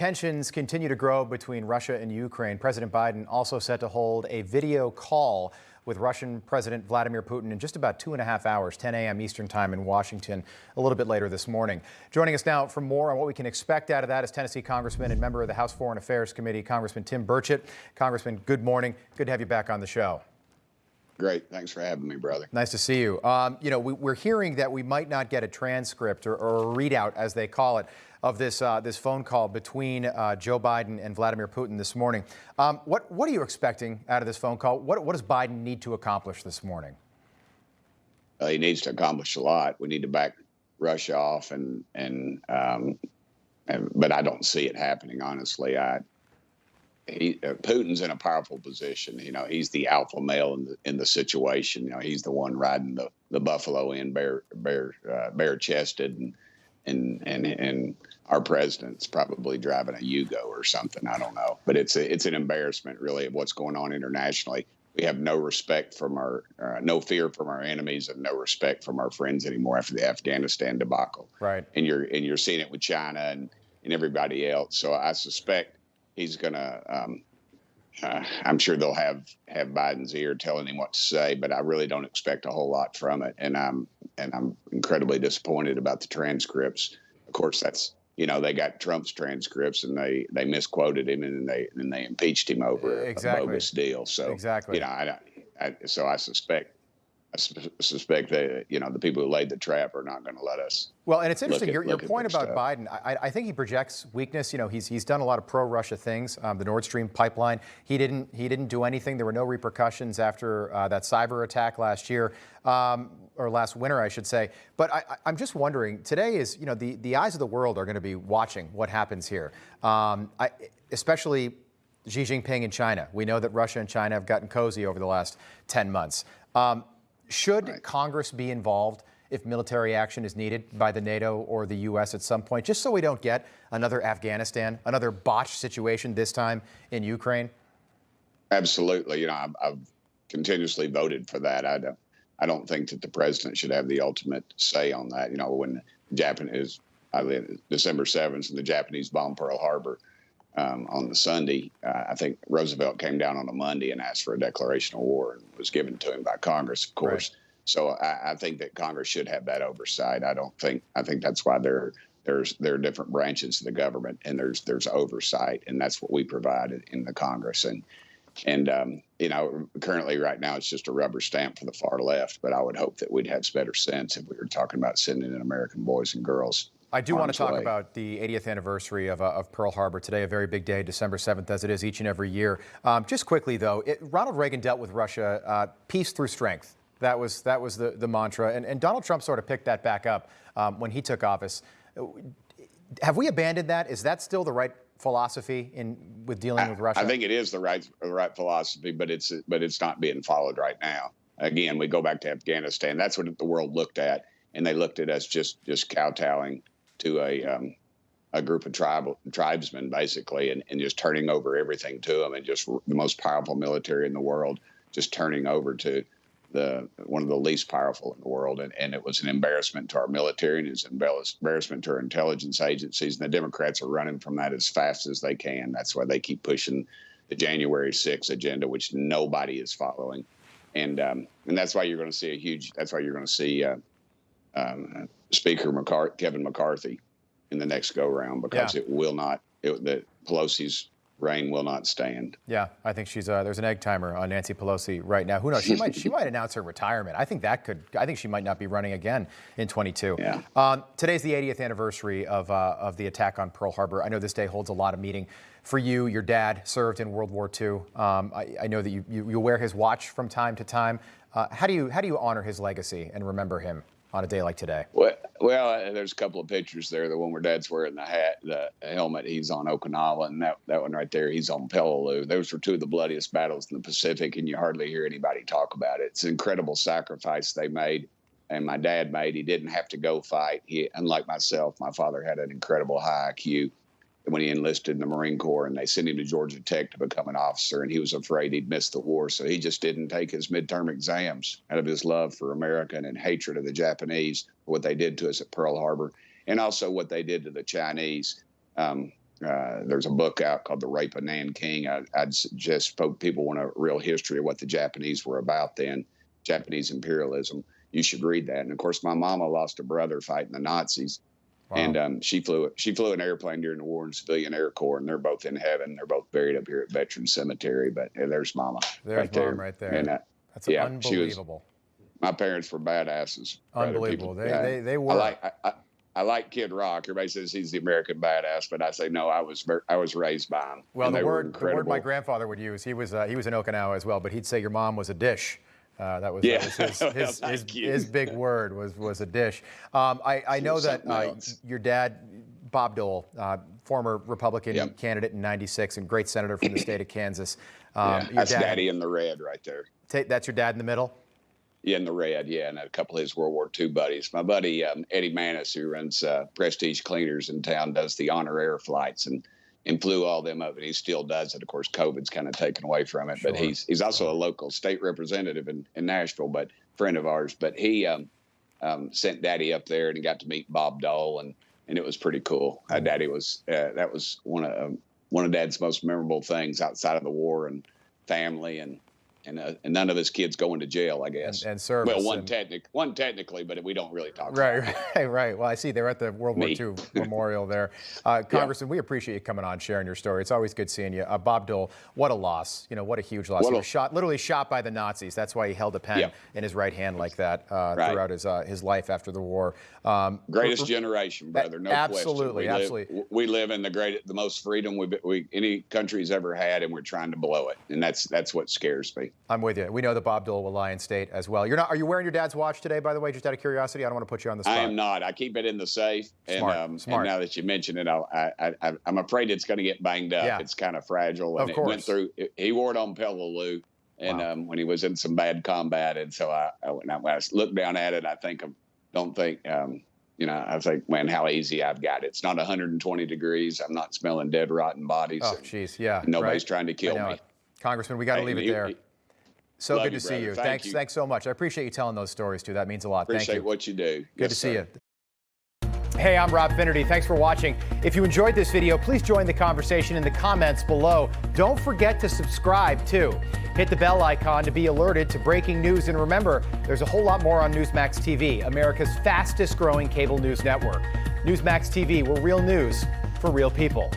tensions continue to grow between Russia and Ukraine, President Biden also set to hold a video call with Russian President Vladimir Putin in just about 2.5 hours, 10 a.m. Eastern time in Washington, a little bit later this morning. Joining us now for more on what we can expect out of that is Tennessee Congressman and member of the House Foreign Affairs Committee, Congressman Tim Burchett. Congressman, good morning. Good to have you back on the show. Great. Thanks for having me, brother. Nice to see you. We're hearing that we might not get a transcript or a readout, as they call it, of this phone call between Joe Biden and Vladimir Putin this morning. What are you expecting out of this phone call? What does Biden need to accomplish this morning? He needs to accomplish a lot. We need to back Russia off, but I don't see it happening, honestly. Putin's in a powerful position. He's the alpha male in the situation. He's the one riding the buffalo in bare chested, and our president's probably driving a Yugo or something. I don't know, but it's an embarrassment, really, of what's going on internationally. We have no respect from no fear from our enemies, and no respect from our friends anymore after the Afghanistan debacle. Right. And you're seeing it with China and everybody else. So I suspect he's going to, I'm sure they'll have Biden's ear telling him what to say, but I really don't expect a whole lot from it. And I'm incredibly disappointed about the transcripts. Of course, that's, they got Trump's transcripts and they misquoted him and they impeached him over a bogus deal. So, exactly. So I suspect that, the people who laid the trap are not going to let us. Well, and it's interesting, your point about stuff. Biden, I think he projects weakness. He's done a lot of pro-Russia things. The Nord Stream pipeline, he didn't do anything. There were no repercussions after that cyber attack last year, or last winter, I should say. But I'm just wondering, today is, the eyes of the world are going to be watching what happens here, especially Xi Jinping in China. We know that Russia and China have gotten cozy over the last 10 months. Should Congress be involved if military action is needed by the Nato or the U.S. at some point, just so we don't get another Afghanistan, another botched situation, this time in Ukraine? Absolutely. I've continuously voted for that. I don't think that the president should have the ultimate say on that. When December 7th, and the Japanese bombed Pearl Harbor on the Sunday, I think Roosevelt came down on a Monday and asked for a declaration of war, and was given to him by Congress, of course. Right. So I think that Congress should have that oversight. I think that's why there are different branches of the government, and there's oversight, and that's what we provide in the Congress. And currently right now it's just a rubber stamp for the far left, but I would hope that we'd have better sense if we were talking about sending in American boys and girls. I do want to talk about the 80th anniversary of Pearl Harbor today, a very big day, December 7th, as it is each and every year. Just quickly, though, Ronald Reagan dealt with Russia, peace through strength. That was the mantra. And Donald Trump sort of picked that back up when he took office. Have we abandoned that? Is that still the right philosophy with dealing with Russia? I think it is the right philosophy, but it's not being followed right now. Again, we go back to Afghanistan. That's what the world looked at, and they looked at us just kowtowing to a group of tribesmen, basically, and just turning over everything to them, and just the most powerful military in the world, just turning over to one of the least powerful in the world. And it was an embarrassment to our military, and it's an embarrassment to our intelligence agencies. And the Democrats are running from that as fast as they can. That's why they keep pushing the January 6th agenda, which nobody is following. And that's why you're going to see Speaker Kevin McCarthy in the next go-round, because that Pelosi's reign will not stand. Yeah, I think there's an egg timer on Nancy Pelosi right now. Who knows? She might announce her retirement. I think she might not be running again in 22. Yeah. Today's the 80th anniversary of the attack on Pearl Harbor. I know this day holds a lot of meaning for you. Your dad served in World War II. I know that you wear his watch from time to time. How do you honor his legacy and remember him on a day like today? Well, there's a couple of pictures there. The one where Dad's wearing the helmet, he's on Okinawa, and that one right there, he's on Peleliu. Those were two of the bloodiest battles in the Pacific, and you hardly hear anybody talk about it. It's an incredible sacrifice they made, and my dad made. He didn't have to go fight. Unlike myself, my father had an incredible high IQ. When he enlisted in the Marine Corps, and they sent him to Georgia Tech to become an officer, and he was afraid he'd miss the war, so he just didn't take his midterm exams out of his love for America and hatred of the Japanese for what they did to us at Pearl Harbor, and also what they did to the Chinese. there's a book out called The Rape of Nanking. I'd suggest people want a real history of what the Japanese were about then, Japanese imperialism. You should read that. And of course, my mama lost a brother fighting the Nazis. Wow. And she flew an airplane during the war in Civilian Air Corps, and they're both in heaven. They're both buried up here at Veterans Cemetery. But there's Mama. There's Mom right there. And, that's unbelievable. My parents were badasses. Unbelievable. They were. I like Kid Rock. Everybody says he's the American badass, but I say no. I was raised by him. Well, the word my grandfather would use. He was in Okinawa as well, but he'd say your mom was a dish. That was his big word was a dish. I know that your dad, Bob Dole, former Republican candidate in '96 and great senator from the state of Kansas. That's Daddy in the red right there. That's your dad in the middle? Yeah, in the red, and a couple of his World War II buddies. My buddy Eddie Manis, who runs Prestige Cleaners in town, does the honor air flights and flew all them up, and he still does it. Of course, COVID's kind of taken away from it, but he's also a local state representative in Nashville, but friend of ours. But he sent Daddy up there, and he got to meet Bob Dole, and it was pretty cool. Daddy was that was one of Dad's most memorable things outside of the war and family and none of his kids going to jail, I guess. And service. Well, one technically, but we don't really talk about it. Right. Well, I see they're at the World War II memorial there. Congressman, we appreciate you coming on, sharing your story. It's always good seeing you. Bob Dole, what a loss. What a huge loss. He was literally shot by the Nazis. That's why he held a pen in his right hand like that throughout his life after the war. Greatest generation, brother. No absolutely, question. Absolutely. We live in the most freedom any country's ever had, and we're trying to blow it. And that's what scares me. I'm with you. We know that Bob Dole will lie in state as well. Are you wearing your dad's watch today, by the way, just out of curiosity? I don't want to put you on the spot. I am not. I keep it in the safe. Smart. And now that you mention it, I'm afraid it's going to get banged up. Yeah. It's kind of fragile. And of course. It went through. He wore it on Peleliu, and when he was in some bad combat. And so when I look down at it, I think, I think, man, how easy I've got it. It's not 120 degrees. I'm not smelling dead, rotten bodies. Oh, jeez, yeah. Nobody's trying to kill me. Congressman, we got to leave it there. So good to see you. Thanks so much. I appreciate you telling those stories, too. That means a lot. Thank you. Appreciate what you do. Good to see you. Hey, I'm Rob Finnerty. Thanks for watching. If you enjoyed this video, please join the conversation in the comments below. Don't forget to subscribe, too. Hit the bell icon to be alerted to breaking news. And remember, there's a whole lot more on Newsmax TV, America's fastest growing cable news network. Newsmax TV, we're real news for real people.